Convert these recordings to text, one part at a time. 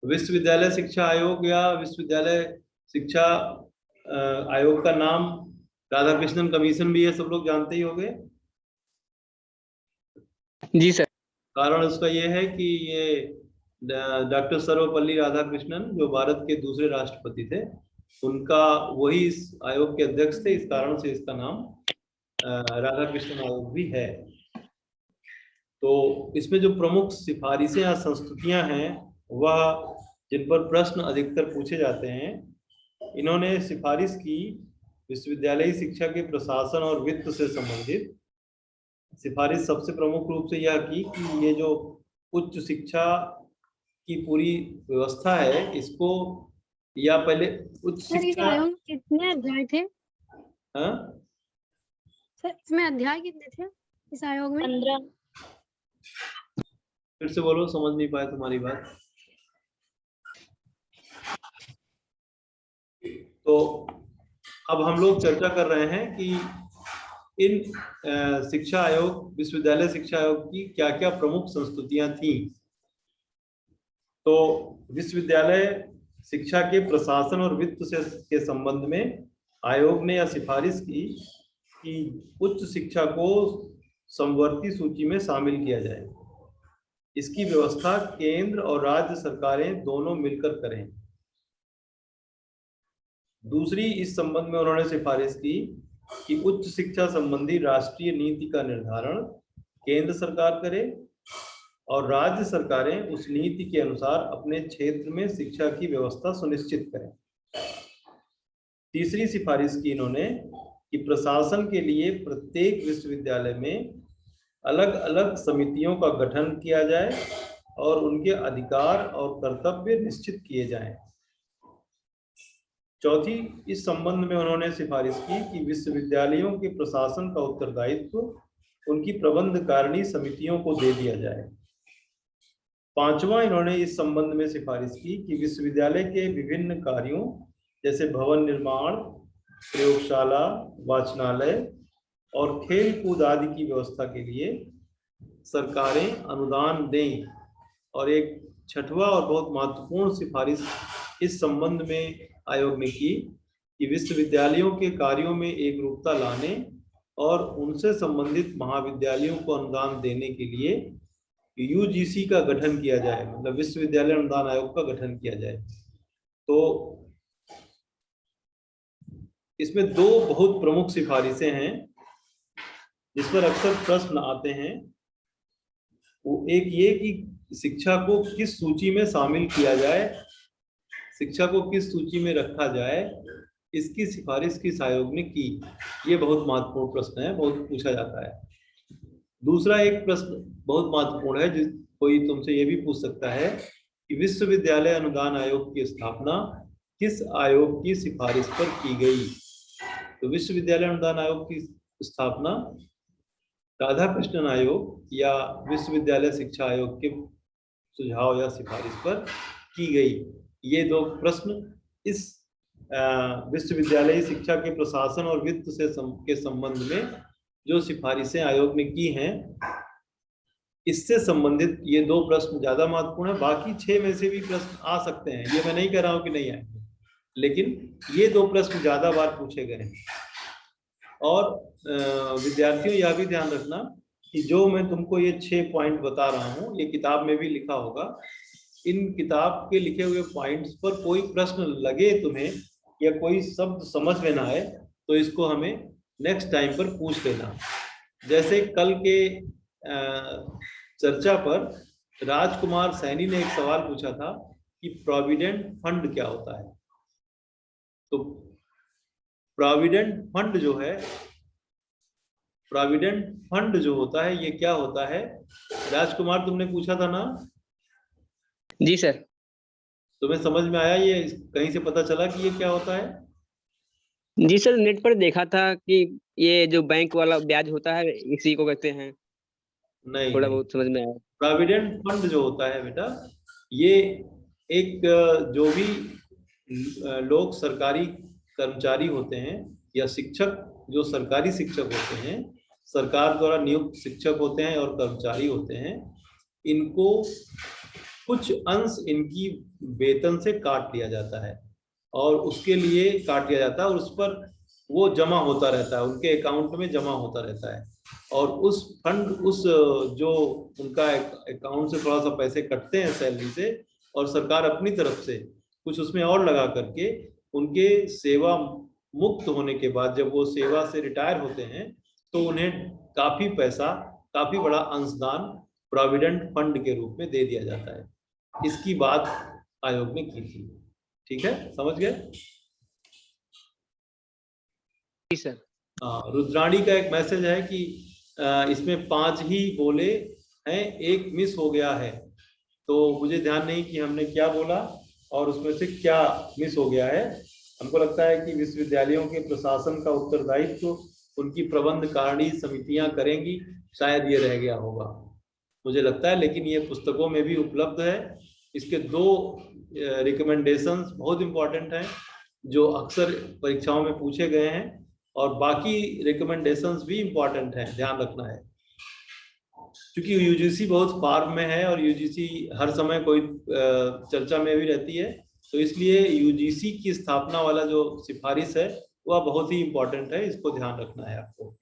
विश्वविद्यालय शिक्षा आयोग या विश्वविद्यालय शिक्षा आयोग का नाम राधाकृष्णन कमीशन भी है, सब लोग जानते ही होंगे। जी सर। कारण उसका ये है कि ये डॉक्टर सर्वपल्ली राधाकृष्णन जो भारत के दूसरे राष्ट्रपति थे, उनका वही इस आयोग के अध्यक्ष थे, इस कारण से इसका नाम राधाकृष्णन आयोग भी है। तो इसमें जो प्रमुख सिफारिशें या संस्तुतियां हैं वह जिन पर प्रश्न अधिकतर पूछे जाते हैं, इन्होंने सिफारिश की विश्वविद्यालयी शिक्षा के प्रशासन और वित्त से संबंधित सिफारिश सबसे प्रमुख रूप से यह की कि ये जो उच्च शिक्षा की पूरी व्यवस्था है इसको, या पहले उच्च शिक्षा कितने अध्याय थे? हाँ सर इसमें अध्याय कितने थे इस आयोग में? 15। फिर से बोलो, समझ नहीं पाया तुम्हारी बात। तो अब हम लोग चर्चा कर रहे हैं कि इन शिक्षा आयोग, विश्वविद्यालय शिक्षा आयोग की क्या क्या प्रमुख संस्तुतियां थी। तो विश्वविद्यालय शिक्षा के प्रशासन और वित्त से के संबंध में आयोग ने यह सिफारिश की कि उच्च शिक्षा को समवर्ती सूची में शामिल किया जाए। इसकी व्यवस्था केंद्र और राज्य सरकारें दोनों मिलकर करें। दूसरी, इस संबंध में उन्होंने सिफारिश की कि उच्च शिक्षा संबंधी राष्ट्रीय नीति का निर्धारण केंद्र सरकार करे और राज्य सरकारें उस नीति के अनुसार अपने क्षेत्र में शिक्षा की व्यवस्था सुनिश्चित करें। तीसरी सिफारिश की इन्होंने कि प्रशासन के लिए प्रत्येक विश्वविद्यालय में अलग अलग समितियों का गठन किया जाए और उनके अधिकार और कर्तव्य निश्चित किए जाएं। चौथी, इस संबंध में उन्होंने सिफारिश की कि विश्वविद्यालयों के प्रशासन का उत्तरदायित्व उनकी प्रबंधकारिणी समितियों को दे दिया जाए। पांचवा, इन्होंने इस संबंध में सिफारिश की कि विश्वविद्यालय के विभिन्न कार्यों जैसे भवन निर्माण, प्रयोगशाला, वाचनालय और खेल कूद आदि की व्यवस्था के लिए सरकारें अनुदान दें। और एक छठवा और बहुत महत्वपूर्ण सिफारिश इस संबंध में आयोग ने की कि विश्वविद्यालयों के कार्यों में एक रूपता लाने और उनसे संबंधित महाविद्यालयों को अनुदान देने के लिए यूजीसी का गठन किया जाए, मतलब विश्वविद्यालय अनुदान आयोग का गठन किया जाए। तो इसमें दो बहुत प्रमुख सिफारिशें हैं जिस पर अक्सर प्रश्न आते हैं। वो एक ये कि शिक्षा को किस सूची में शामिल किया जाए, शिक्षा को किस सूची में रखा जाए, इसकी सिफारिश किस आयोग ने की। ये बहुत महत्वपूर्ण प्रश्न है, बहुत पूछा जाता है। दूसरा एक प्रश्न बहुत महत्वपूर्ण है, जिस कोई तुमसे ये भी पूछ सकता है कि विश्वविद्यालय अनुदान आयोग की स्थापना किस आयोग की सिफारिश पर की गई। तो विश्वविद्यालय अनुदान आयोग की स्थापना राधाकृष्णन आयोग या विश्वविद्यालय शिक्षा आयोग के सुझाव या सिफारिश पर की गई। ये दो प्रश्न इस विश्वविद्यालय शिक्षा के प्रशासन और वित्त से के संबंध में जो सिफारिशें आयोग ने की हैं, इससे संबंधित ये दो प्रश्न ज्यादा महत्वपूर्ण है। बाकी 6 में से भी प्रश्न आ सकते हैं, ये मैं नहीं कह रहा हूं कि नहीं आएंगे, लेकिन ये दो प्रश्न ज्यादा बार पूछे गए हैं। और विद्यार्थियों यह भी ध्यान रखना कि जो मैं तुमको ये 6 पॉइंट बता रहा हूँ, ये किताब में भी लिखा होगा। इन किताब के लिखे हुए पॉइंट्स पर कोई प्रश्न लगे तुम्हें या कोई शब्द समझ में ना आए तो इसको हमें नेक्स्ट टाइम पर पूछ लेना। जैसे कल के चर्चा पर राजकुमार सैनी ने एक सवाल पूछा था कि प्रोविडेंट फंड क्या होता है। तो प्रोविडेंट फंड जो है, प्रोविडेंट फंड जो होता है ये क्या होता है, राजकुमार तुमने पूछा था ना? जी सर। तुम्हें समझ में आया, ये कहीं से पता चला कि ये क्या होता है? जी सर, नेट पर देखा था कि ये जो बैंक वाला ब्याज होता है इसी को कहते हैं। नहीं, थोड़ा बहुत समझ में आया। प्रोविडेंट फंड जो होता है बेटा, ये एक जो भी लोग सरकारी कर्मचारी होते हैं या शिक्षक जो सरकारी शिक्षक होते हैं, सरकार द्वारा नियुक्त शिक्षक होते हैं और कर्मचारी होते हैं, इनको कुछ अंश इनकी वेतन से काट लिया जाता है और उसके लिए काट लिया जाता है और उस पर वो जमा होता रहता है, उनके अकाउंट में जमा होता रहता है और उस फंड उस जो उनका अकाउंट से थोड़ा सा पैसे कटते हैं सैलरी से और सरकार अपनी तरफ से कुछ उसमें और लगा करके उनके सेवा मुक्त होने के बाद जब वो सेवा से रिटायर होते हैं तो उन्हें काफी पैसा, काफी बड़ा अंशदान प्रोविडेंट फंड के रूप में दे दिया जाता है। इसकी बात आयोग ने की थी। ठीक है, समझ गए? जी सर। रुद्राणी का एक मैसेज है कि इसमें 5 ही बोले हैं, एक मिस हो गया है, तो मुझे ध्यान नहीं कि हमने क्या बोला और उसमें से क्या मिस हो गया है। हमको लगता है कि विश्वविद्यालयों के प्रशासन का उत्तरदायित्व उनकी प्रबंध कारिणी समितियां करेंगी, शायद ये रह गया होगा, मुझे लगता है, लेकिन ये पुस्तकों में भी उपलब्ध है। इसके 2 रिकमेंडेशंस बहुत इंपॉर्टेंट हैं जो अक्सर परीक्षाओं में पूछे गए हैं और बाकी रिकमेंडेशंस भी इंपॉर्टेंट हैं, ध्यान रखना है, क्योंकि यूजीसी बहुत फार्म में है और यूजीसी हर समय कोई चर्चा में भी रहती है, तो इसलिए यूजीसी की स्थापना वाला जो सिफारिश है वह बहुत ही इंपॉर्टेंट है, इसको ध्यान रखना है आपको।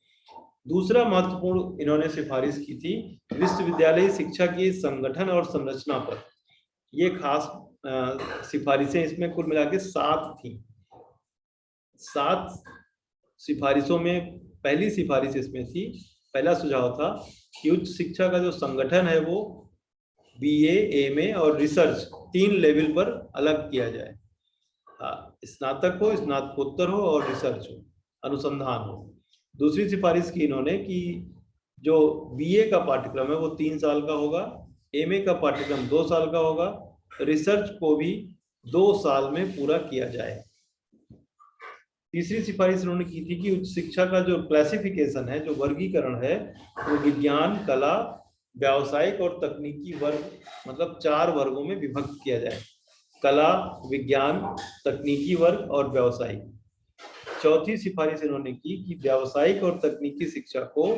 दूसरा महत्वपूर्ण इन्होंने सिफारिश की थी विश्वविद्यालय शिक्षा की संगठन और संरचना पर। ये खास सिफारिशें इसमें कुल मिला के 7 थी। 7 सिफारिशों में पहली सिफारिश इसमें थी, पहला सुझाव था कि उच्च शिक्षा का जो संगठन है वो बीए, एमए और रिसर्च 3 लेवल पर अलग किया जाए। स्नातक हो, स्नातकोत्तर हो और रिसर्च हो, अनुसंधान हो। दूसरी सिफारिश की इन्होंने कि जो बीए का पाठ्यक्रम है वो 3 साल का होगा, एमए का पाठ्यक्रम 2 साल का होगा, रिसर्च को भी 2 साल में पूरा किया जाए। तीसरी सिफारिश उन्होंने की थी कि उच्च शिक्षा का जो क्लासिफिकेशन है, जो वर्गीकरण है, वो विज्ञान, कला, व्यावसायिक और तकनीकी वर्ग, मतलब 4 वर्गों में विभक्त किया जाए, कला, विज्ञान, तकनीकी वर्ग और व्यावसायिक। चौथी सिफारिश इन्होंने की कि व्यावसायिक और तकनीकी शिक्षा को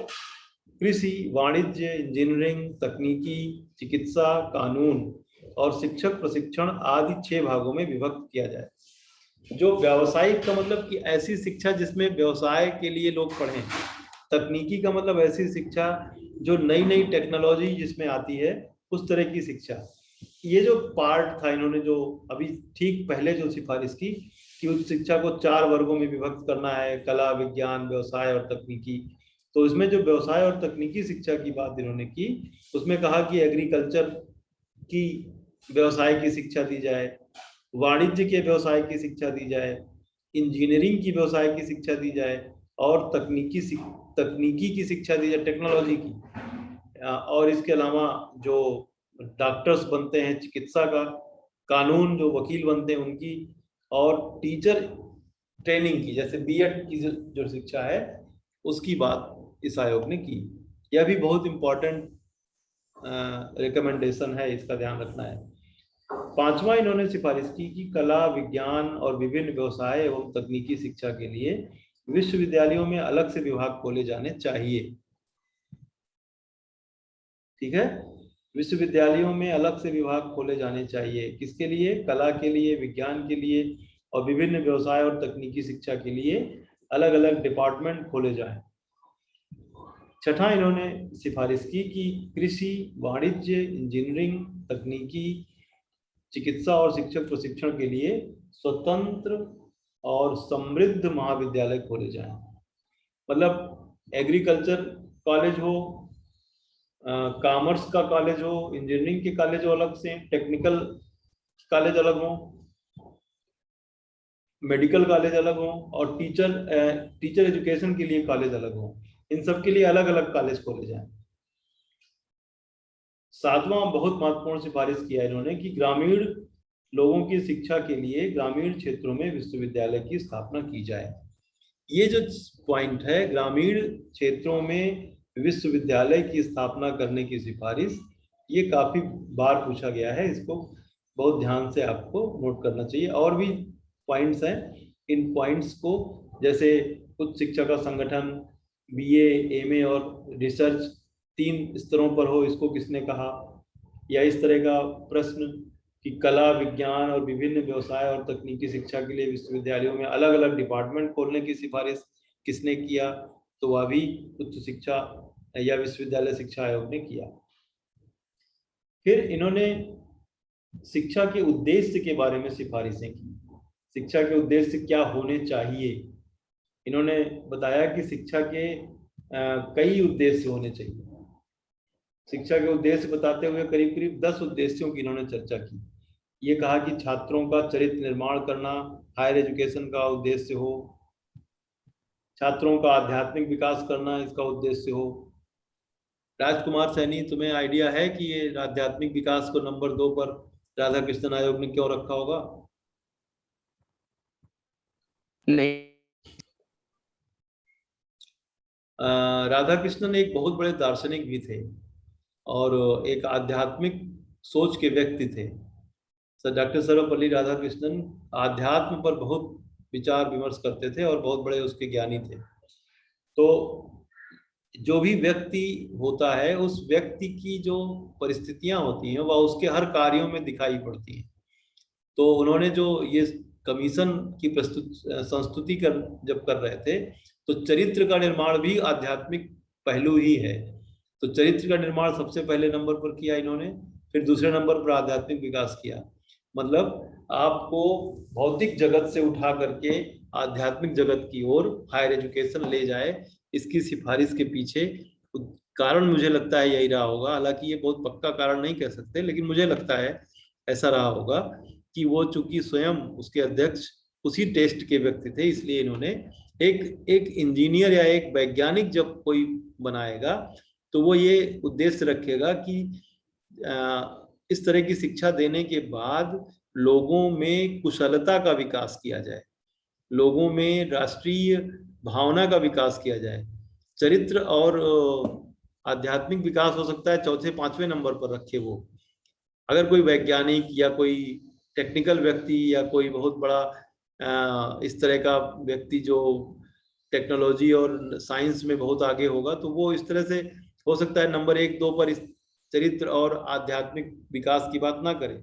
कृषि, वाणिज्य, इंजीनियरिंग, तकनीकी, चिकित्सा, कानून और शिक्षक प्रशिक्षण आदि 6 भागों में विभक्त किया जाए। जो व्यावसायिक का मतलब कि ऐसी शिक्षा जिसमें व्यवसाय के लिए लोग पढ़ें, तकनीकी का मतलब ऐसी शिक्षा जो नई नई टेक्नोलॉजी जिसमें आती है, उस तरह की शिक्षा। ये जो पार्ट था इन्होंने जो अभी ठीक पहले जो सिफारिश की कि उच्च शिक्षा को 4 वर्गों में विभक्त करना है, कला, विज्ञान, व्यवसाय और तकनीकी, तो इसमें जो व्यवसाय और तकनीकी शिक्षा की बात इन्होंने की, उसमें कहा कि एग्रीकल्चर की व्यवसाय की शिक्षा दी जाए, वाणिज्य के व्यवसाय की शिक्षा दी जाए, इंजीनियरिंग की व्यवसाय की शिक्षा दी जाए और तकनीकी की शिक्षा दी जाए, टेक्नोलॉजी की। और इसके अलावा जो डॉक्टर्स बनते हैं, चिकित्सा का, कानून जो वकील बनते हैं उनकी, और टीचर ट्रेनिंग की, जैसे बीएड की जो शिक्षा है उसकी बात इस आयोग ने की। यह भी बहुत इंपॉर्टेंट रिकमेंडेशन है, इसका ध्यान रखना है। 5वां इन्होंने सिफारिश की कि कला, विज्ञान और विभिन्न व्यवसाय एवं तकनीकी शिक्षा के लिए विश्वविद्यालयों में अलग से विभाग खोले जाने चाहिए। ठीक है, विश्वविद्यालयों में अलग से विभाग खोले जाने चाहिए। किसके लिए? कला के लिए, विज्ञान के लिए और विभिन्न व्यवसाय और तकनीकी शिक्षा के लिए अलग अलग डिपार्टमेंट खोले जाएं। 6ठा इन्होंने सिफारिश की कि कृषि, वाणिज्य, इंजीनियरिंग, तकनीकी, चिकित्सा और शिक्षक प्रशिक्षण के लिए स्वतंत्र और समृद्ध महाविद्यालय खोले जाएं। मतलब एग्रीकल्चर कॉलेज हो, कॉमर्स का कॉलेज हो, इंजीनियरिंग के कॉलेज हो अलग से, टेक्निकल कॉलेज अलग हो, मेडिकल कॉलेज अलग हो और टीचर एजुकेशन के लिए कॉलेज अलग हो। इन सब के लिए अलग अलग कॉलेज खोले जाएं। 7वां बहुत महत्वपूर्ण सिफारिश किया इन्होंने कि ग्रामीण लोगों की शिक्षा के लिए ग्रामीण क्षेत्रों में विश्वविद्यालय की स्थापना की जाए। ये जो पॉइंट है, ग्रामीण क्षेत्रों में विश्वविद्यालय की स्थापना करने की सिफारिश, ये काफी बार पूछा गया है, इसको बहुत ध्यान से आपको नोट करना चाहिए। और भी पॉइंट्स हैं, इन पॉइंट्स को जैसे उच्च शिक्षा का संगठन, बीए, एमए और रिसर्च 3 स्तरों पर हो, इसको किसने कहा, या इस तरह का प्रश्न कि कला, विज्ञान और विभिन्न व्यवसाय और तकनीकी शिक्षा के लिए विश्वविद्यालयों में अलग अलग डिपार्टमेंट खोलने की सिफारिश किसने किया, तो वह भी उच्च शिक्षा या विश्वविद्यालय शिक्षा आयोग ने किया। फिर इन्होंने शिक्षा के उद्देश्य के बारे में सिफारिशें की। शिक्षा के उद्देश्य क्या होने चाहिए, इन्होंने बताया कि शिक्षा के कई उद्देश्य होने चाहिए। शिक्षा के उद्देश्य बताते हुए करीब करीब 10 उद्देश्यों की इन्होंने चर्चा की। ये कहा कि छात्रों का चरित्र निर्माण करना हायर एजुकेशन का उद्देश्य हो, छात्रों का आध्यात्मिक विकास करना इसका उद्देश्य हो। राजकुमार सैनी, तुम्हें आइडिया है कि ये आध्यात्मिक विकास को नंबर 2 पर राधा कृष्णन आयोग ने क्यों रखा होगा? नहीं। राधा कृष्णन एक बहुत बड़े दार्शनिक भी थे और एक आध्यात्मिक सोच के व्यक्ति थे। सर डॉक्टर सर्वपल्ली राधाकृष्णन आध्यात्म पर बहुत विचार विमर्श करते थे और बहुत बड़े उसके ज्ञानी थे। तो जो भी व्यक्ति होता है, उस व्यक्ति की जो परिस्थितियां होती हैं वह उसके हर कार्यों में दिखाई पड़ती हैं। तो उन्होंने जो ये कमीशन की संस्तुति जब कर रहे थे, तो चरित्र का निर्माण भी आध्यात्मिक पहलू ही है। तो चरित्र का निर्माण सबसे पहले नंबर पर किया इन्होंने, फिर दूसरे नंबर पर आध्यात्मिक विकास किया। मतलब आपको भौतिक जगत से उठा करके आध्यात्मिक जगत की ओर हायर एजुकेशन ले जाए, इसकी सिफारिश के पीछे कारण मुझे लगता है यही रहा होगा। हालांकि ये बहुत पक्का कारण नहीं कह सकते, लेकिन मुझे लगता है ऐसा रहा होगा कि वो चूंकि स्वयं उसके अध्यक्ष उसी टेस्ट के व्यक्ति थे, इसलिए इन्होंने एक इंजीनियर या एक वैज्ञानिक जब कोई बनाएगा तो वो ये उद्देश्य रखेगा कि इस तरह की शिक्षा देने के बाद लोगों में कुशलता का विकास किया जाए, लोगों में राष्ट्रीय भावना का विकास किया जाए। चरित्र और आध्यात्मिक विकास हो सकता है चौथे पांचवें नंबर पर रखे वो। अगर कोई वैज्ञानिक या कोई टेक्निकल व्यक्ति या कोई बहुत बड़ा इस तरह का व्यक्ति जो टेक्नोलॉजी और साइंस में बहुत आगे होगा, तो वो इस तरह से हो सकता है नंबर 1-2 पर इस चरित्र और आध्यात्मिक विकास की बात ना करे।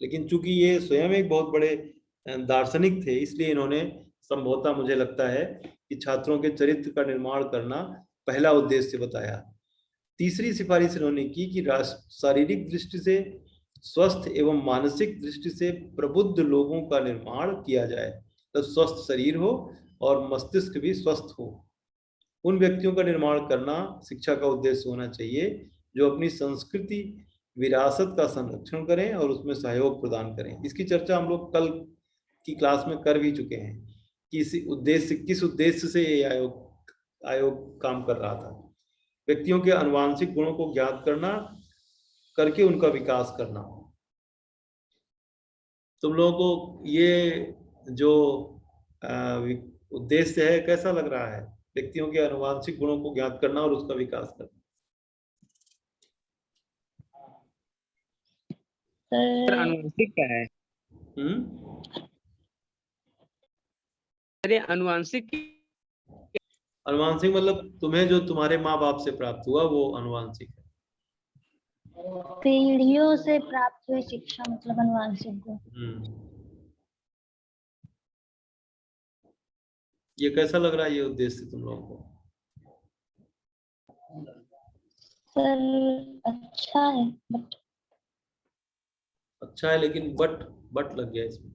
लेकिन चूंकि ये स्वयं एक बहुत बड़े दार्शनिक थे, इसलिए इन्होंने संभवतः मुझे लगता है कि छात्रों के चरित्र का निर्माण करना पहला उद्देश्य बताया। तीसरी सिफारिश इन्होंने की कि शारीरिक दृष्टि से स्वस्थ एवं मानसिक दृष्टि से प्रबुद्ध लोगों का निर्माण किया जाए, तो स्वस्थ शरीर हो और मस्तिष्क भी स्वस्थ हो। उन व्यक्तियों का निर्माण करना शिक्षा का उद्देश्य होना चाहिए जो अपनी संस्कृति विरासत का संरक्षण करें और उसमें सहयोग प्रदान करें। इसकी चर्चा हम लोग कल की क्लास में कर भी चुके हैं कि किस उद्देश्य से ये आयोग काम कर रहा था। व्यक्तियों के आनुवांशिक गुणों को ज्ञात करना, करके उनका विकास करना। तुम लोगों को ये जो उद्देश्य है कैसा लग रहा है? व्यक्तियों के आनुवांशिक गुणों को ज्ञात करना और उसका विकास करना। आनुवांशिक क्या है? अरे आनुवांशिक मतलब तुम्हें जो तुम्हारे माँ बाप से प्राप्त हुआ वो आनुवांशिक है। पीढ़ियों से प्राप्त हुई शिक्षा मतलब आनुवांशिक गुण। ये कैसा लग रहा है ये उद्देश्य तुम लोगों को? सर अच्छा है, बट अच्छा है, लेकिन बट लग गया इसमें।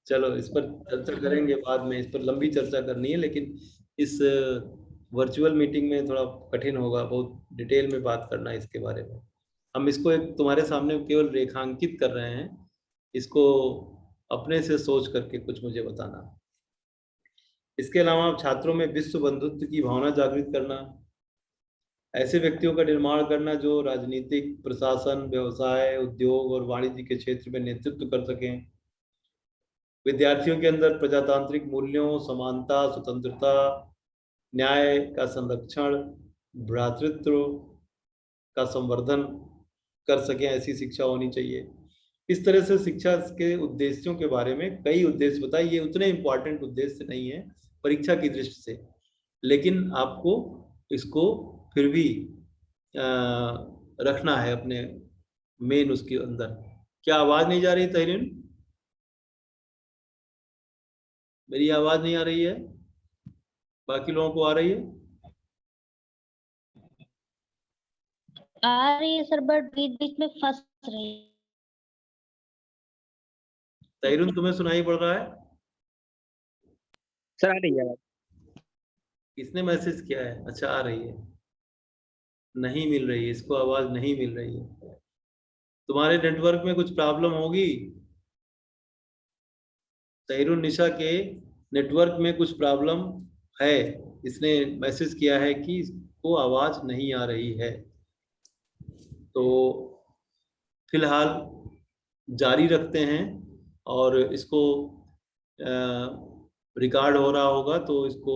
चलो इस पर चर्चा करेंगे बाद में, इस पर लंबी चर्चा करनी है, लेकिन इस वर्चुअल मीटिंग में थोड़ा कठिन होगा बहुत डिटेल में बात करना इसके बारे में। हम इसको एक तुम्हारे सामने केवल रेखांकित कर रहे हैं, इसको अपने से सोच करके कुछ मुझे बताना। इसके अलावा छात्रों में विश्व बंधुत्व की भावना जागृत करना, ऐसे व्यक्तियों का निर्माण करना जो राजनीतिक, प्रशासन, व्यवसाय, उद्योग और वाणिज्य के क्षेत्र में नेतृत्व कर सकें। विद्यार्थियों के अंदर प्रजातांत्रिक मूल्यों, समानता, स्वतंत्रता, न्याय का संरक्षण, भ्रातृत्व का संवर्धन कर सकें, ऐसी शिक्षा होनी चाहिए। इस तरह से शिक्षा के उद्देश्यों के बारे में कई उद्देश्य बताए। ये उतने इम्पोर्टेंट उद्देश्य नहीं है परीक्षा की दृष्टि से, लेकिन आपको इसको फिर भी रखना है अपने मेन उसके अंदर। क्या आवाज नहीं जा रही तहरीन? मेरी आवाज नहीं आ रही है? बाकी लोगों को आ रही है? आ रही है सर, बट बीच बीच में फंस रही है। तहरीन तुम्हें सुनाई पड़ रहा है? सर आ रही है आवाज। किसने मैसेज किया है? अच्छा, आ रही है। नहीं मिल रही है, इसको आवाज नहीं मिल रही है। तुम्हारे नेटवर्क में कुछ प्रॉब्लम होगी। तहरीन निशा के नेटवर्क में कुछ प्रॉब्लम है। इसने मैसेज किया है कि इसको आवाज नहीं आ रही है। तो फिलहाल जारी रखते हैं, और इसको रिकॉर्ड हो रहा होगा तो इसको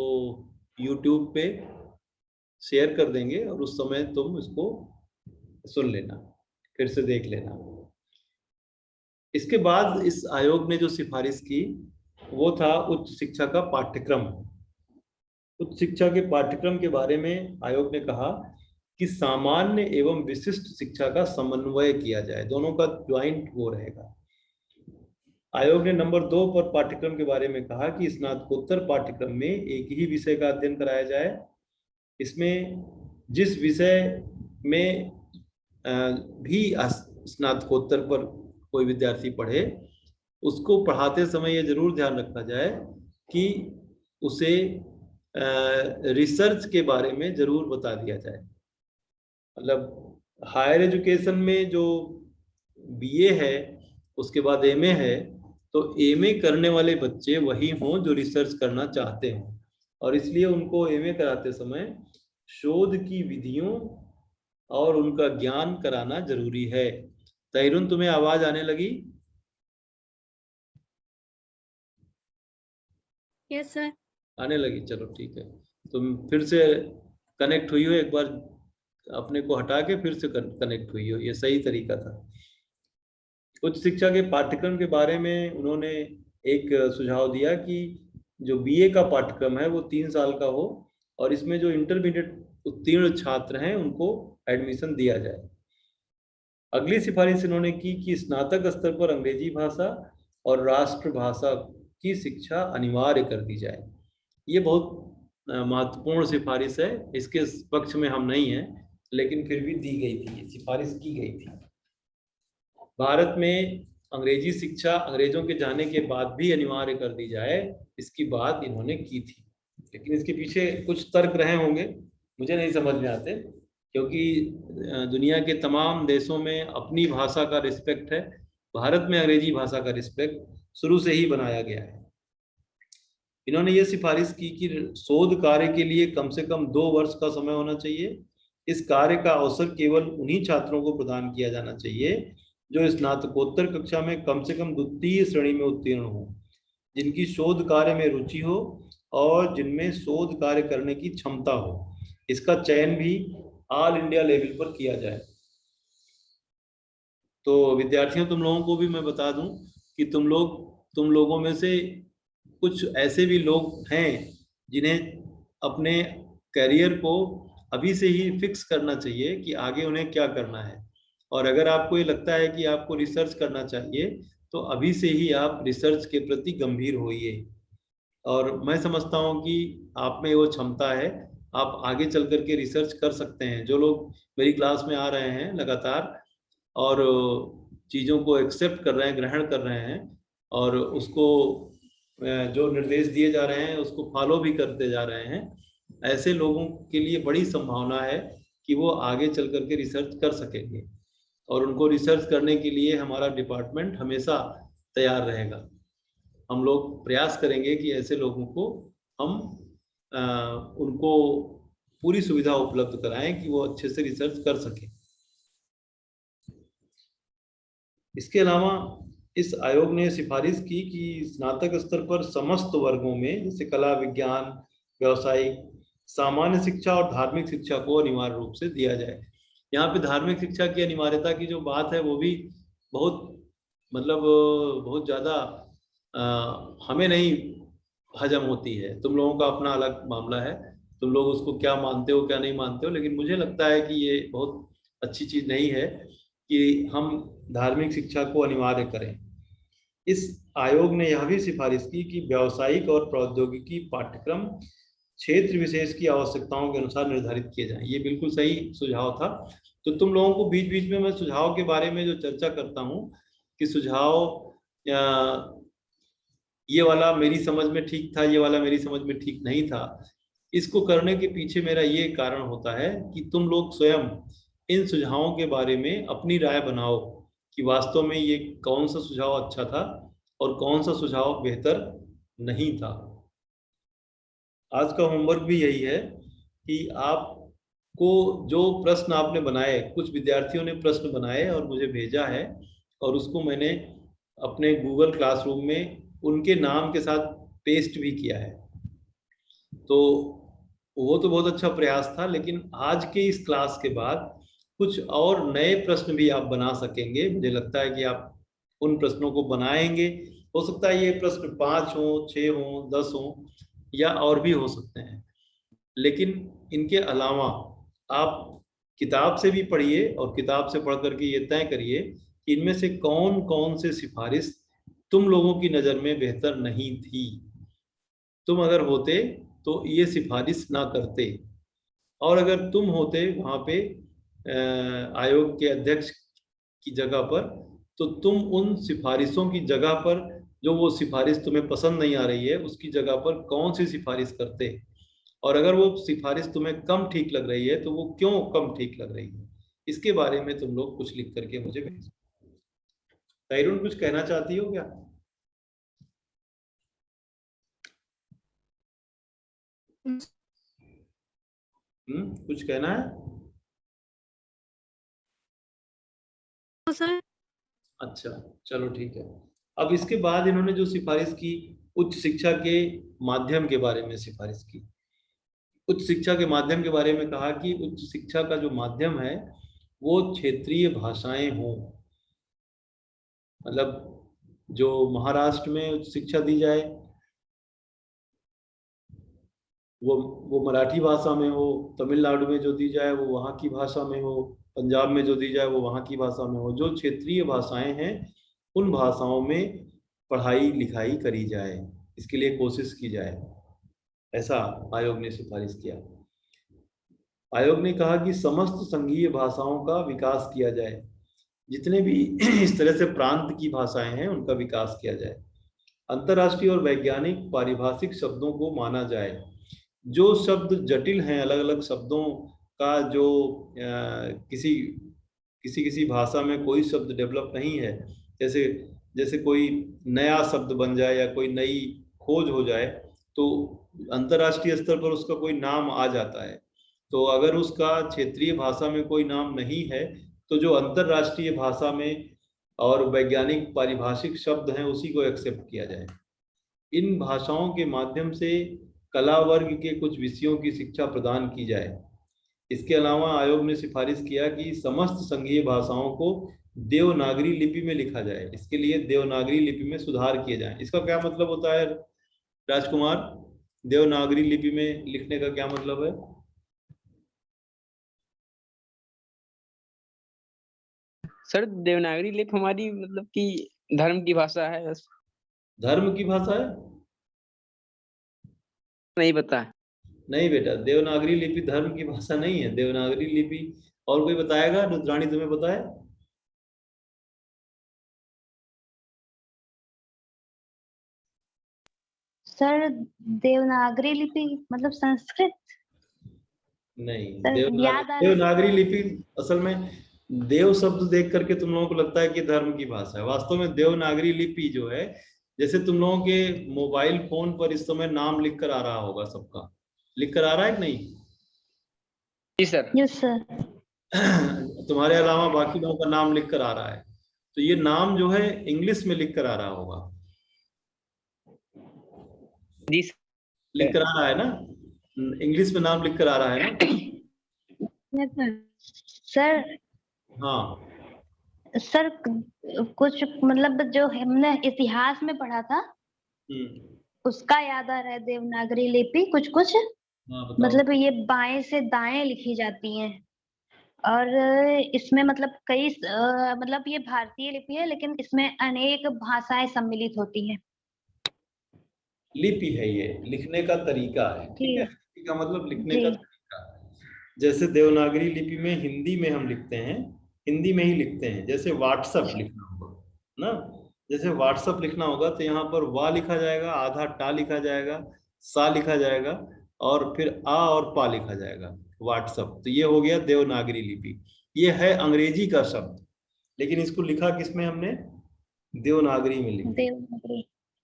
YouTube पे शेयर कर देंगे, और उस समय तुम इसको सुन लेना, फिर से देख लेना। इसके बाद इस आयोग ने जो सिफारिश की वो था उच्च शिक्षा का पाठ्यक्रम। उच्च शिक्षा के पाठ्यक्रम के बारे में आयोग ने कहा कि सामान्य एवं विशिष्ट शिक्षा का समन्वय किया जाए, दोनों का ज्वाइंट वो रहेगा। आयोग ने नंबर 2 पर पाठ्यक्रम के बारे में कहा कि स्नातकोत्तर पाठ्यक्रम में एक ही विषय का अध्ययन कराया जाए। इसमें जिस विषय में भी स्नातकोत्तर पर कोई विद्यार्थी पढ़े, उसको पढ़ाते समय ये जरूर ध्यान रखा जाए कि उसे रिसर्च के बारे में जरूर बता दिया जाए। मतलब हायर एजुकेशन में जो BA है, उसके बाद MA है, तो MA करने वाले बच्चे वही हों जो रिसर्च करना चाहते हों, और इसलिए उनको MA कराते समय शोध की विधियों और उनका ज्ञान कराना जरूरी है। तहरीन, तुम्हें आवाज आने लगी? Yes sir. आने लगी, चलो ठीक है। तुम फिर से कनेक्ट हुई हो, एक बार अपने को हटा के फिर से कनेक्ट हुई हो, ये सही तरीका था। उच्च शिक्षा के पाठ्यक्रम के बारे में उन्होंने एक सुझाव दिया कि जो BA का पाठ्यक्रम है वो 3 साल का हो, और इसमें जो इंटरमीडिएट उत्तीर्ण छात्र हैं उनको एडमिशन दिया जाए। अगली सिफारिश इन्होंने की कि स्नातक स्तर पर अंग्रेजी भाषा और राष्ट्रभाषा की शिक्षा अनिवार्य कर दी जाए। ये बहुत महत्वपूर्ण सिफारिश है, इसके पक्ष में हम नहीं हैं, लेकिन फिर भी दी गई थी, सिफारिश की गई थी। भारत में अंग्रेजी शिक्षा अंग्रेजों के जाने के बाद भी अनिवार्य कर दी जाए, इसकी बात इन्होंने की थी। लेकिन इसके पीछे कुछ तर्क रहे होंगे, मुझे नहीं समझ में आते, क्योंकि दुनिया के तमाम देशों में अपनी भाषा का रिस्पेक्ट है। भारत में अंग्रेजी भाषा का रिस्पेक्ट शुरू से ही बनाया गया है। इन्होंने ये सिफारिश की कि शोध कार्य के लिए कम से कम 2 वर्ष का समय होना चाहिए। इस कार्य का अवसर केवल उन्हीं छात्रों को प्रदान किया जाना चाहिए जो स्नातकोत्तर कक्षा में कम से कम द्वितीय श्रेणी में उत्तीर्ण हो, जिनकी शोध कार्य में रुचि हो और जिनमें शोध कार्य करने की क्षमता हो। इसका चयन भी ऑल इंडिया लेवल पर किया जाए। तो विद्यार्थियों, तुम लोगों को भी मैं बता दूं कि तुम लोगों में से कुछ ऐसे भी लोग हैं जिन्हें अपने करियर को अभी से ही फिक्स करना चाहिए कि आगे उन्हें क्या करना है। और अगर आपको ये लगता है कि आपको रिसर्च करना चाहिए, तो अभी से ही आप रिसर्च के प्रति गंभीर होइए। और मैं समझता हूँ कि आप में वो क्षमता है, आप आगे चल करके रिसर्च कर सकते हैं। जो लोग मेरी क्लास में आ रहे हैं लगातार और चीज़ों को एक्सेप्ट कर रहे हैं, ग्रहण कर रहे हैं, और उसको जो निर्देश दिए जा रहे हैं उसको फॉलो भी करते जा रहे हैं, ऐसे लोगों के लिए बड़ी संभावना है कि वो आगे चल करके रिसर्च कर सकेंगे। और उनको रिसर्च करने के लिए हमारा डिपार्टमेंट हमेशा तैयार रहेगा। हम लोग प्रयास करेंगे कि ऐसे लोगों को हम उनको पूरी सुविधा उपलब्ध कराएं कि वो अच्छे से रिसर्च कर सकें। इसके अलावा इस आयोग ने सिफारिश की कि स्नातक स्तर पर समस्त वर्गों में, जैसे कला, विज्ञान, व्यावसायिक, सामान्य शिक्षा और धार्मिक शिक्षा को अनिवार्य रूप से दिया जाए। यहाँ पे धार्मिक शिक्षा की अनिवार्यता की जो बात है वो भी बहुत मतलब बहुत ज्यादा हमें नहीं हजम होती है। तुम लोगों का अपना अलग मामला है, तुम लोग उसको क्या मानते हो क्या नहीं मानते हो, लेकिन मुझे लगता है कि ये बहुत अच्छी चीज नहीं है कि हम धार्मिक शिक्षा को अनिवार्य करें। इस आयोग ने यह भी सिफारिश की कि व्यावसायिक और प्रौद्योगिकी पाठ्यक्रम क्षेत्र विशेष की आवश्यकताओं के अनुसार निर्धारित किए जाएं। ये बिल्कुल सही सुझाव था। तो तुम लोगों को बीच बीच में मैं सुझाव के बारे में जो चर्चा करता हूँ कि सुझाव ये वाला मेरी समझ में ठीक था, ये वाला मेरी समझ में ठीक नहीं था, इसको करने के पीछे मेरा ये कारण होता है कि तुम लोग स्वयं इन सुझावों के बारे में अपनी राय बनाओ कि वास्तव में ये कौन सा सुझाव अच्छा था और कौन सा सुझाव बेहतर नहीं था। आज का होमवर्क भी यही है कि आपको जो प्रश्न आपने बनाए, कुछ विद्यार्थियों ने प्रश्न बनाए और मुझे भेजा है, और उसको मैंने अपने गूगल क्लासरूम में उनके नाम के साथ पेस्ट भी किया है। तो वो तो बहुत अच्छा प्रयास था, लेकिन आज के इस क्लास के बाद कुछ और नए प्रश्न भी आप बना सकेंगे। मुझे लगता है कि आप उन प्रश्नों को बनाएंगे। हो सकता है ये प्रश्न 5 हो, 6 हो, 10 हो या और भी हो सकते हैं, लेकिन इनके अलावा आप किताब से भी पढ़िए और किताब से पढ़ करके ये तय करिए कि इनमें से कौन कौन से सिफारिश तुम लोगों की नज़र में बेहतर नहीं थी। तुम अगर होते तो ये सिफारिश ना करते, और अगर तुम होते वहाँ पे आयोग के अध्यक्ष की जगह पर, तो तुम उन सिफारिशों की जगह पर, जो वो सिफारिश तुम्हें पसंद नहीं आ रही है, उसकी जगह पर कौन सी सिफारिश करते, और अगर वो सिफारिश तुम्हें कम ठीक लग रही है तो वो क्यों कम ठीक लग रही है, इसके बारे में तुम लोग कुछ लिख करके मुझे भेजो। तैरून कुछ कहना चाहती हो क्या? कुछ कहना है? सर अच्छा, चलो ठीक है। अब इसके बाद इन्होंने जो सिफारिश की, उच्च शिक्षा के माध्यम के बारे में सिफारिश की। उच्च शिक्षा के माध्यम के बारे में कहा कि उच्च शिक्षा का जो माध्यम है वो क्षेत्रीय भाषाएं हों। मतलब जो महाराष्ट्र में उच्च शिक्षा दी जाए वो मराठी भाषा में हो, तमिलनाडु में जो दी जाए वो वहाँ की भाषा में हो, पंजाब में जो दी जाए वो वहाँ की भाषा में हो। जो क्षेत्रीय भाषाएं हैं उन भाषाओं में पढ़ाई लिखाई करी जाए, इसके लिए कोशिश की जाए, ऐसा आयोग ने सिफारिश किया। आयोग ने कहा कि समस्त संघीय भाषाओं का विकास किया जाए, जितने भी इस तरह से प्रांत की भाषाएं हैं उनका विकास किया जाए। अंतर्राष्ट्रीय और वैज्ञानिक पारिभाषिक शब्दों को माना जाए। जो शब्द जटिल हैं, अलग अलग शब्दों का जो किसी किसी किसी भाषा में कोई शब्द डेवलप नहीं है, जैसे जैसे कोई नया शब्द बन जाए या कोई नई खोज हो जाए, तो अंतर्राष्ट्रीय स्तर पर उसका कोई नाम आ जाता है। तो अगर उसका क्षेत्रीय भाषा में कोई नाम नहीं है, तो जो अंतर्राष्ट्रीय भाषा में और वैज्ञानिक पारिभाषिक शब्द हैं उसी को एक्सेप्ट किया जाए। इन भाषाओं के माध्यम से कला वर्ग के कुछ विषयों की शिक्षा प्रदान की जाए। इसके अलावा आयोग ने सिफारिश किया कि समस्त संघीय भाषाओं को देवनागरी लिपि में लिखा जाए। इसके लिए देवनागरी लिपि में सुधार किए जाए। इसका क्या मतलब होता है राजकुमार? देवनागरी लिपि में लिखने का क्या मतलब है? सर देवनागरी लिपि हमारी मतलब कि धर्म की भाषा है बस। धर्म की भाषा है? नहीं पता। नहीं बेटा, देवनागरी लिपि धर्म की भाषा नहीं है। देवनागरी लिपि, और कोई बताएगा? रुद्राणी तुम्हें पता है? सर देवनागरी लिपि मतलब संस्कृत। नहीं, सर याद आ रहा है। देवनागरी लिपि असल में देव शब्द देख करके तुम लोगों को लगता है कि धर्म की भाषा है। वास्तव में देवनागरी लिपि जो है, जैसे तुम लोगों के मोबाइल फोन पर इस समय नाम लिख कर आ रहा होगा, सबका लिख कर आ रहा है कि नहीं? जी सर। Yes sir. तुम्हारे अलावा बाकी लोगों का नाम लिख कर आ रहा है, तो ये नाम जो है इंग्लिश में लिख कर आ रहा होगा। जी लिख कर आ रहा है ना? इंग्लिश में नाम लिख कर आ रहा है ना? Yes sir. सर हाँ सर कुछ मतलब जो हमने इतिहास में पढ़ा था उसका याद आ रहा है, देवनागरी लिपि कुछ कुछ हाँ बताओ। मतलब ये बाएं से दाएं लिखी जाती हैं और इसमें मतलब कई मतलब ये भारतीय लिपि है लेकिन इसमें अनेक भाषाएं सम्मिलित होती हैं। लिपि है, ये लिखने का तरीका है, ठीक है। जी लिपि का मतलब लिखने जी का तरीका। जैसे देवनागरी लिपि में हिंदी में हम लिखते हैं, हिंदी में ही लिखते हैं। जैसे व्हाट्सएप लिखना होगा ना, जैसे व्हाट्सएप लिखना होगा तो यहाँ पर वाह लिखा जाएगा, आधा टा लिखा जाएगा, सा लिखा जाएगा और फिर आ और पा लिखा जाएगा, व्हाट्सएप। तो ये हो गया देवनागरी लिपि। ये है अंग्रेजी का शब्द, लेकिन इसको लिखा किसमें हमने? देवनागरी में लिखा। देवनागरी।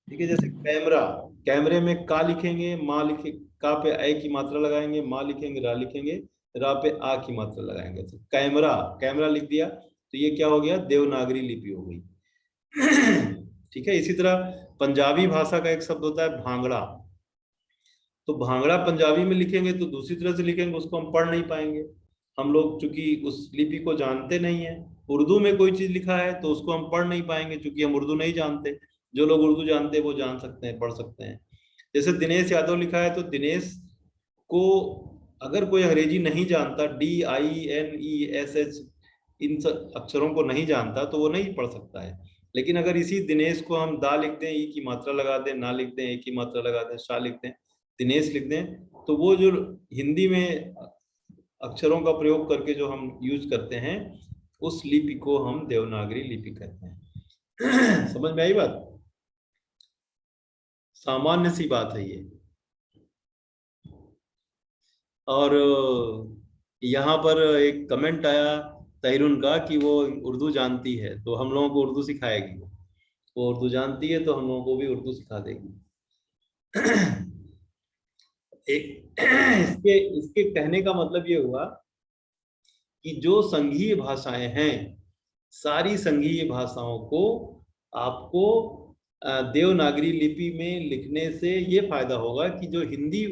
ठीक है। जैसे कैमरा, कैमरे में का लिखेंगे, माँ लिखे, का पे ए की मात्रा लगाएंगे, माँ लिखेंगे, रा लिखेंगे, रा पे आ की मात्रा लगाएंगे, तो कैमरा, कैमरा लिख दिया, तो ये क्या हो गया? देवनागरी लिपि हो गई। ठीक है। इसी तरह पंजाबी भाषा का एक शब्द होता है भांगड़ा, तो भांगड़ा पंजाबी में लिखेंगे तो दूसरी तरह से लिखेंगे, उसको हम पढ़ नहीं पाएंगे। हम लोग चूंकि उस लिपि को जानते नहीं है। उर्दू में कोई चीज लिखा है तो उसको हम पढ़ नहीं पाएंगे, चूंकि हम उर्दू नहीं जानते। जो लोग उर्दू जानते हैं वो जान सकते हैं, पढ़ सकते हैं। जैसे दिनेश यादव लिखा है, तो दिनेश को अगर कोई अंग्रेजी नहीं जानता, DINESH इन सब अक्षरों को नहीं जानता, तो वो नहीं पढ़ सकता है। लेकिन अगर इसी दिनेश को हम दा लिख दें, ई की मात्रा लगा दें, ना लिख दें, ए की मात्रा लगा दें, शा लिख दें, दिनेश लिख दें, तो वो जो हिंदी में अक्षरों का प्रयोग करके जो हम यूज करते हैं, उस लिपि को हम देवनागरी लिपि कहते हैं। समझ में आई बात? सामान्य सी बात है ये। और यहाँ पर एक कमेंट आया तहरुन का कि वो उर्दू जानती है, तो हम लोगों को उर्दू सिखाएगी। वो उर्दू जानती है तो हम लोगों को भी उर्दू सिखा देगी। एक इसके इसके कहने का मतलब ये हुआ कि जो संघीय भाषाएं हैं, सारी संघीय भाषाओं को आपको देवनागरी लिपि में लिखने से ये फायदा होगा कि जो हिंदी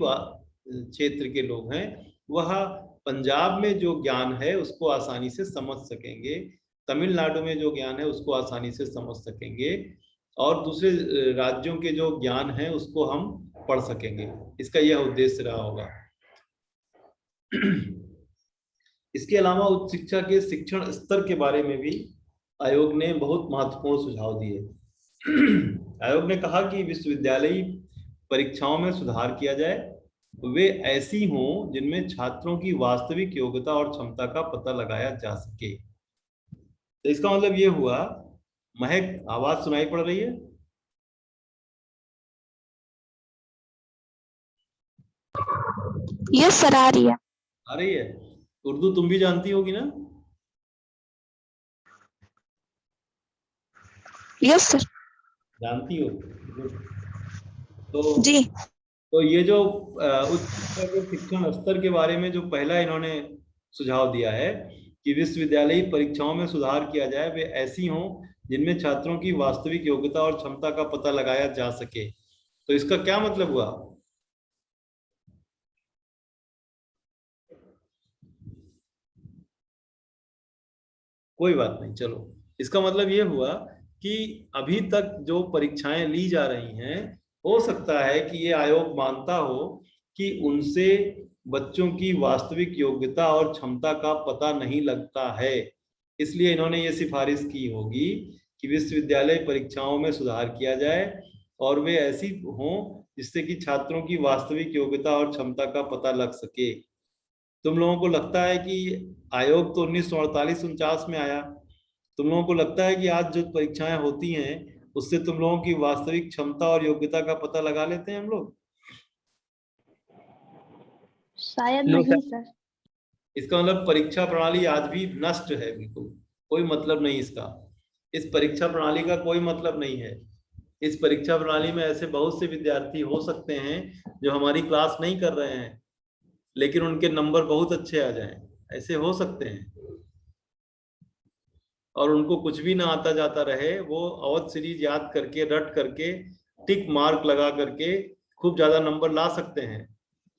क्षेत्र के लोग हैं, वह पंजाब में जो ज्ञान है उसको आसानी से समझ सकेंगे, तमिलनाडु में जो ज्ञान है उसको आसानी से समझ सकेंगे, और दूसरे राज्यों के जो ज्ञान है उसको हम पढ़ सकेंगे। इसका यह उद्देश्य रहा होगा। इसके अलावा उच्च शिक्षा के शिक्षण स्तर के बारे में भी आयोग ने बहुत महत्वपूर्ण सुझाव दिए। आयोग ने कहा कि विश्वविद्यालयी परीक्षाओं में सुधार किया जाए, वे ऐसी हों जिनमें छात्रों की वास्तविक योग्यता और क्षमता का पता लगाया जा सके। तो इसका मतलब ये हुआ, महक आवाज सुनाई पड़ रही है? यस सर, आ रही है। आ रही है। उर्दू तुम भी जानती होगी ना? Yes sir. जानती हो? तो जी। तो ये जो उच्च शिक्षा के शिक्षण स्तर के बारे में जो पहला इन्होंने सुझाव दिया है कि विश्वविद्यालयी परीक्षाओं में सुधार किया जाए, वे ऐसी हों जिनमें छात्रों की वास्तविक योग्यता और क्षमता का पता लगाया जा सके। तो इसका क्या मतलब हुआ? कोई बात नहीं, चलो। इसका मतलब ये हुआ कि अभी तक जो परीक्षाएं ली जा रही हैं, हो सकता है कि ये आयोग मानता हो कि उनसे बच्चों की वास्तविक योग्यता और क्षमता का पता नहीं लगता है। इसलिए इन्होंने ये सिफारिश की होगी कि विश्वविद्यालय परीक्षाओं में सुधार किया जाए और वे ऐसी हों जिससे कि छात्रों की वास्तविक योग्यता और क्षमता का पता लग सके। तुम लोगों को लगता है कि आयोग तो 1948-49 में आया, तुम लोगों को लगता है कि आज जो परीक्षाएं होती हैं उससे तुम लोगों की वास्तविक क्षमता और योग्यता का पता लगा लेते हैं हम लोग? शायद नो नहीं सर। सर। इसका मतलब परीक्षा प्रणाली आज भी नष्ट है, बिल्कुल कोई मतलब नहीं इसका। इस परीक्षा प्रणाली का कोई मतलब नहीं है। इस परीक्षा प्रणाली में ऐसे बहुत से विद्यार्थी हो सकते हैं जो हमारी क्लास नहीं कर रहे हैं, लेकिन उनके नंबर बहुत अच्छे आ जाएं, ऐसे हो सकते हैं। और उनको कुछ भी ना आता जाता रहे, वो अवध सीरीज याद करके, रट करके, टिक मार्क लगा करके खूब ज्यादा नंबर ला सकते हैं।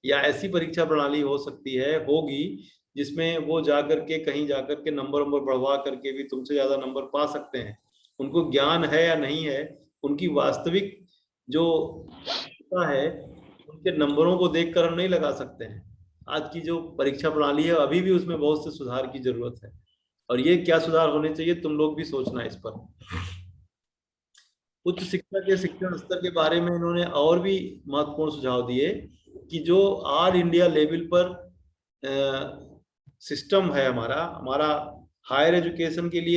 या ऐसी परीक्षा प्रणाली हो सकती है, होगी, जिसमें वो जा करके कहीं जा करके नंबर बढ़वा करके भी तुमसे ज्यादा नंबर पा सकते हैं। उनको ज्ञान है या नहीं है, उनकी वास्तविक जो है उनके नंबरों को देखकर हम नहीं लगा सकते हैं। आज की जो परीक्षा प्रणाली है अभी भी उसमें बहुत से सुधार की जरूरत है, और ये क्या सुधार होने चाहिए तुम लोग भी सोचना इस पर। उच्च शिक्षा के शिक्षण स्तर के बारे में इन्होंने और भी महत्वपूर्ण सुझाव दिए कि जो ऑल इंडिया लेवल पर सिस्टम है हमारा हायर एजुकेशन के लिए